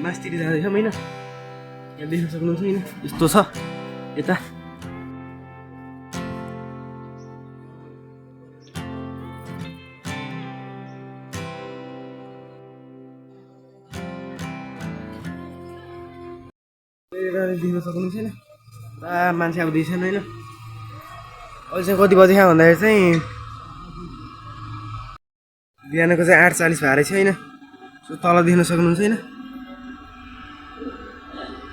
मास्तिर जाँदैछौँ होइन। यहाँ देख्न सक्नुहुन्छ होइन यस्तो छ यता। देख्न सक्नुहुन्छ होइन पुरा मान्छे आउँदैछन् होइन। अहिले चाहिँ कति बजी भन्दाखेरि चाहिँ बिहानको चाहिँ 8:40 भएर छ होइन। तल देख्न सक्नुहुन्छ होइन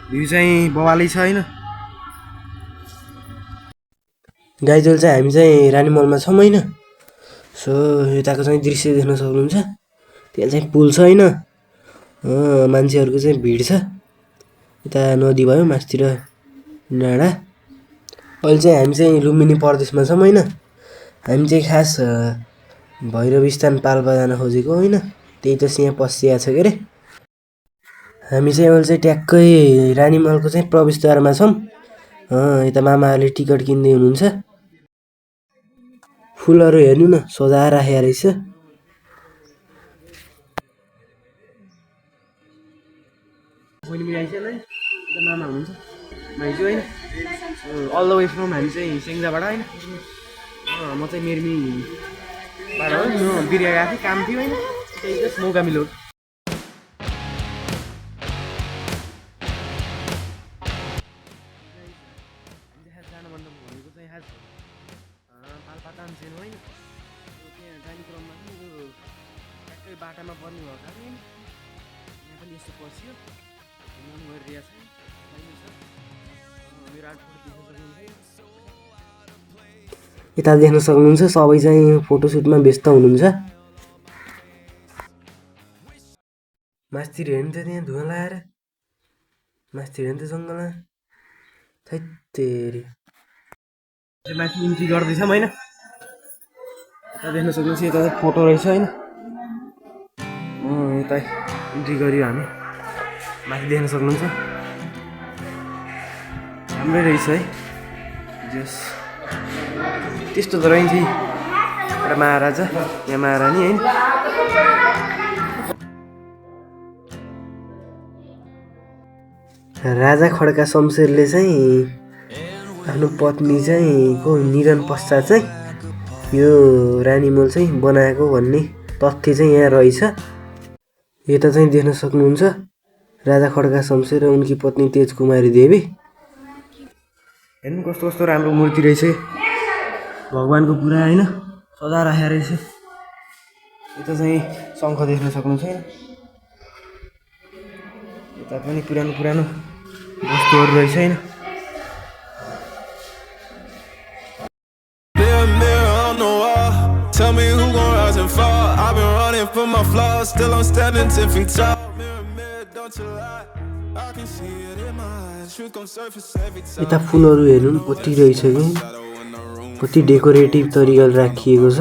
भ्यू चाहिँ बवालै छ होइन। गाइजल चाहिँ हामी चाहिँ रानी मलमा छौँ होइन। सो यताको चाहिँ दृश्य देख्न सक्नुहुन्छ। त्यहाँ चाहिँ पुल छ होइन। मान्छेहरूको चाहिँ भिड छ। यता नदी भयो मास्तिर डाँडा। अहिले चाहिँ हामी चाहिँ लुम्बिनी प्रदेशमा छौँ होइन। हामी चाहिँ खास भैरव स्थान पाल्पा जान खोजेको होइन। त्यही त यहाँ पसिया छ के अरे। हामी चाहिँ अहिले चाहिँ ट्याक्कै रानी मलको चाहिँ प्रवेशद्वारमा छौँ। यता मामाहरूले टिकट किन्दै हुनुहुन्छ। फुलहरू हेर्नु न सजाएर राखेको रहेछ। मामा हुनुहुन्छ भाइजू होइन। अल द वे फ्रम हामी चाहिँ सेङ्जाबाट होइन। म चाहिँ मेर्मीबाट हो। म बिरिया गएको थिएँ काम थियो होइन। त्यही जस्ट मौका मिल्यो। जानुभन्दा भनेको चाहिँ आज पाल्पा तानसेन होइन। त्यहाँ जाने क्रममा चाहिँ यो ट्याक्कै बाटामा पर्ने भएको कारण यहाँ पनि यस्तो पस्यो गरिरहेको छ। मेरो आर्टफोटो देख्न सक्नुहुन्छ। यता देख्न सक्नुहुन्छ सबै चाहिँ फोटोसुटमा व्यस्त हुनुहुन्छ। मास्तिर हेर्नु त त्यहाँ धुवा लगाएर मास्तिर हेर्नु त जङ्गलमा थैतेरी माथि इन्ट्री गर्दैछौँ होइन। यता देख्न सक्नुहुन्छ यता फोटो रहेछ होइन। यता इन्ट्री गऱ्यो हामी। माथि देख्न सक्नुहुन्छ राम्रै रहेछ है। जस त्यस्तो त रहन्छ एउटा महाराजा यहाँ महारानी होइन। राजा खड्का शमशेरले चाहिँ आफ्नो पत्नी चाहिँ को निधन पश्चात चाहिँ यो रानी मल चाहिँ बनाएको भन्ने तथ्य चाहिँ यहाँ रहेछ। यता चाहिँ देख्न सक्नुहुन्छ राजा खड्का शमशेर र उनकी पत्नी तेजकुमारी देवी। हेर्नु कस्तो कस्तो राम्रो मूर्ति रहेछ भगवानको पुरा होइन सजाएर राखेको रहेछ। यता चाहिँ शङ्ख देख्न सक्नुहुन्छ होइन। यता पनि पुरानो पुरानो वस्तुहरू रहेछ होइन। Tell me who gon' rise and fall. I've been running from my flaws, still I'm standing 10 feet tall. Mirror, don't you lie. I can see it in my eyes. Truth gon' surface every time. यता फुलहरू हेर्नु नि कति रहेछ कि कति decorative तरिकाले राखिएको छ।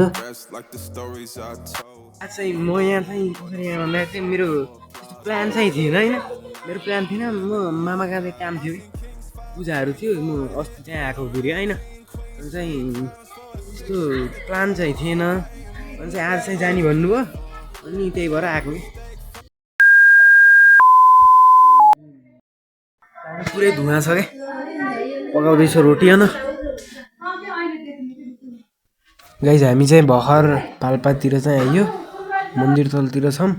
चाहिँ म यहाँ चाहिँ कसरी यहाँ भन्दा चाहिँ मेरो त्यस्तो प्लान चाहिँ थिएन होइन। मेरो प्लान थिएन। म मामा कहाँ चाहिँ काम थियो पूजाहरू थियो। म अस्ति चाहिँ आएको फेरि होइन। अनि चाहिँ त्यस्तो प्लान चाहिँ थिएन। अनि चाहिँ आज चाहिँ जाने भन्नुभयो अनि त्यही भएर आएको। पुरै धुवा छ क्या पकाउँदैछ रोटी होइन। गाइस हामी चाहिँ भर्खर पाल्पातिर चाहिँ आइयो मन्दिर तलतिर छौँ।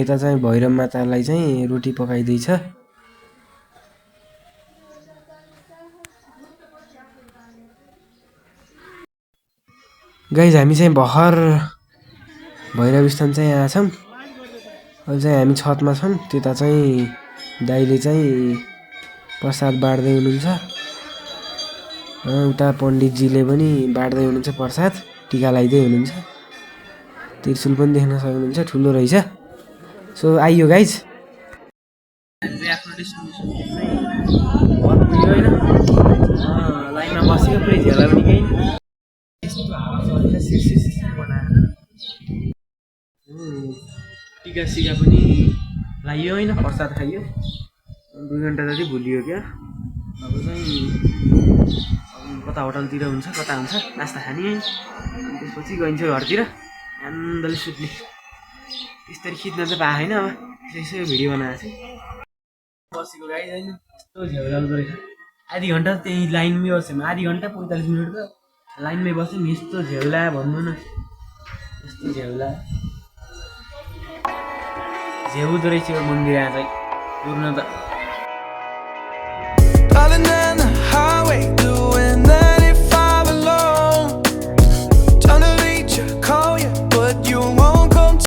यता चाहिँ भैरव मातालाई चाहिँ रोटी पकाइँदैछ। गाइस हामी चाहिँ भर्खर भैरव स्थान चाहिँ आएको छौँ। अहिले चाहिँ हामी छतमा छौँ। त्यता चाहिँ दाइले चाहिँ प्रसाद बाँड्दै हुनुहुन्छ। उता पण्डितजीले पनि बाँड्दै हुनुहुन्छ प्रसाद टिका लगाइदिँदै हुनुहुन्छ। त्रिशूल पनि देख्न सक्नुहुन्छ ठुलो रहेछ। सो आइयो गाइज लाइनमा बस्यो पुरै झेला पनि केही टिका सिका पनि लगाइयो होइन। प्रसाद खाइयो 2 घन्टा जति भुलियो क्या। अब चाहिँ कता होटलतिर हुन्छ कता हुन्छ नास्ता खाने है। त्यसपछि गइन्छ घरतिर आनन्दले सुत्ने। त्यसरी खिच्न चाहिँ पाएको होइन। अब यसो भिडियो बनाएको थिएँ बसेको गाई होइन यस्तो झ्याउलाउँदो रहेछ आधी घन्टा त्यही लाइनमै बसेँ आधी घन्टा 45 मिनट त लाइनमै बसेँ नि यस्तो झ्याउला भन्नु न यस्तो झ्याउला झ्याउँदो रहेछ यो मन्दिर यहाँ चाहिँ पुग्न त